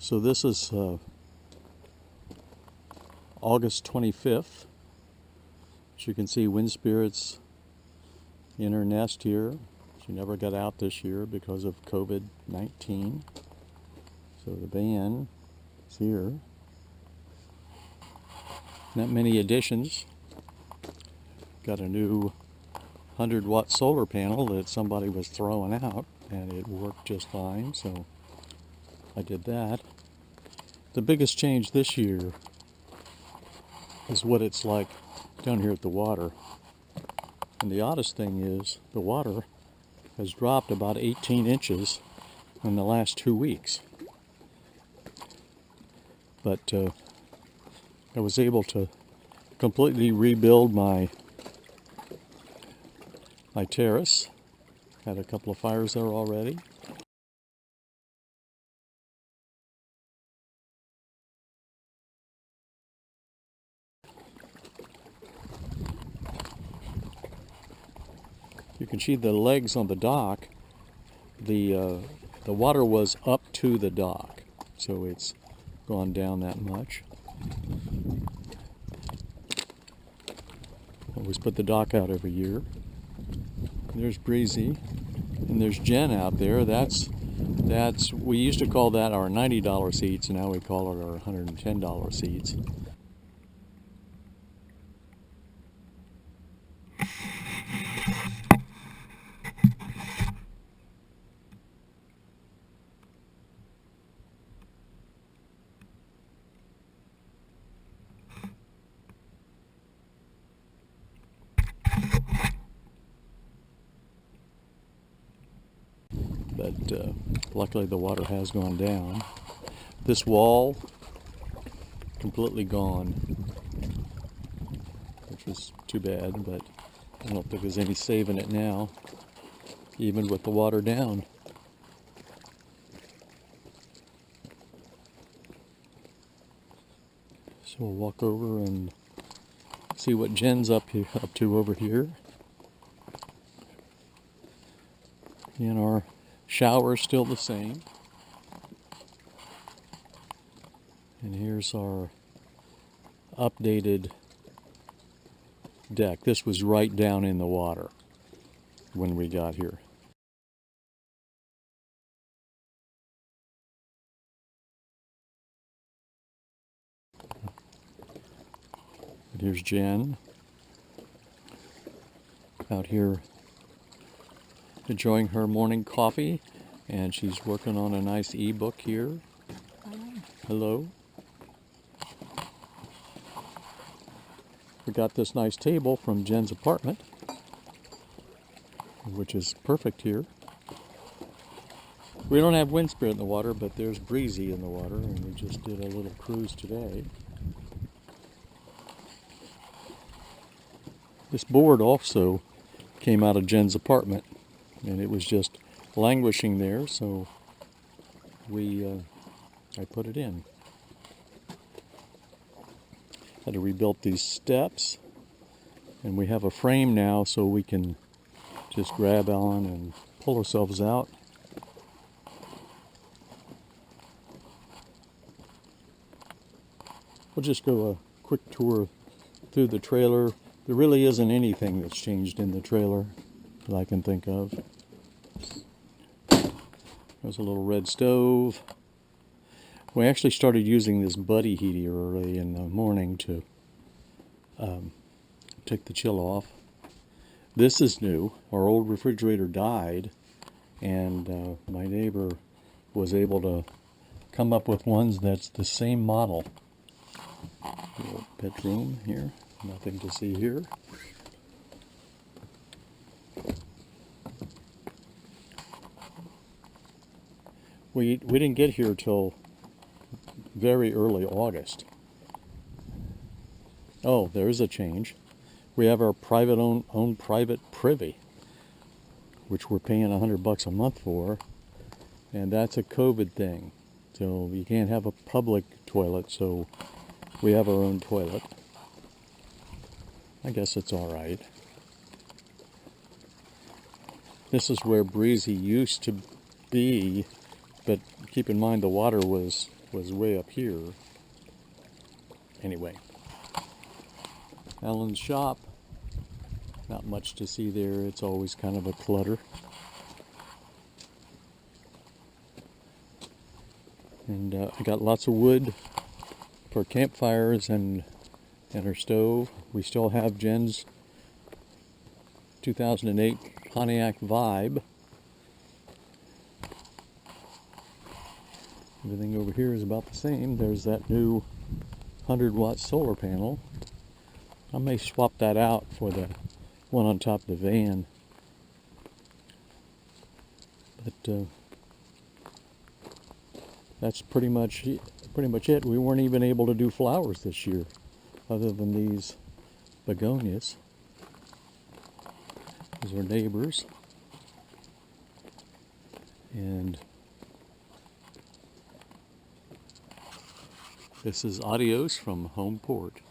So this is August 25th. As you can see, wind spirits in her nest here. She never got out this year because of COVID-19. So the band is here. Not many additions. Got a new 100-watt solar panel that somebody was throwing out, and it worked just fine, so I did that. The biggest change this year is what it's like down here at the water. And the oddest thing is the water has dropped about 18 inches in the last 2 weeks. But I was able to completely rebuild my terrace. Had a couple of fires there already. You can see the legs on the dock. The water was up to the dock, so it's gone down that much. Always put the dock out every year. There's Breezy, and there's Jen out there. That's we used to call that our $90 seats, and now we call it our $110 seats. But luckily the water has gone down. This wall completely gone, which is too bad, but I don't think there's any saving it now, even with the water down. So we'll walk over and see what Jen's up to over here. And our shower's still the same. And here's our updated deck. This was right down in the water when we got here. And here's Jen out here enjoying her morning coffee, and she's working on a nice ebook here. Hello. We got this nice table from Jen's apartment, which is perfect here. We don't have wind spirit in the water, but there's Breezy in the water, and we just did a little cruise today. This board also came out of Jen's apartment, and it was just languishing there, so I put it in. Had to rebuild these steps, and we have a frame now so we can just grab on and pull ourselves out. We'll just go a quick tour through the trailer. There really isn't anything that's changed in the trailer that I can think of. There's a little red stove. We actually started using this buddy heater early in the morning to take the chill off. This is new. Our old refrigerator died, and my neighbor was able to come up with ones that's the same model. Little bedroom here. Nothing to see here. We didn't get here till very early August. Oh, there's a change. We have our own private privy, which we're paying $100 a month for, and that's a COVID thing. So you can't have a public toilet, so we have our own toilet. I guess it's all right. This is where Breezy used to be, but keep in mind the water was was way up here. Anyway, Alan's shop, not much to see there. It's always kind of a clutter. And I got lots of wood for campfires and our stove. We still have Jen's 2008 Pontiac Vibe. Everything over here is about the same. There's that new 100-watt solar panel. I may swap that out for the one on top of the van. But that's pretty much it. We weren't even able to do flowers this year, other than these begonias. These are neighbors. And this is adios from Homeport.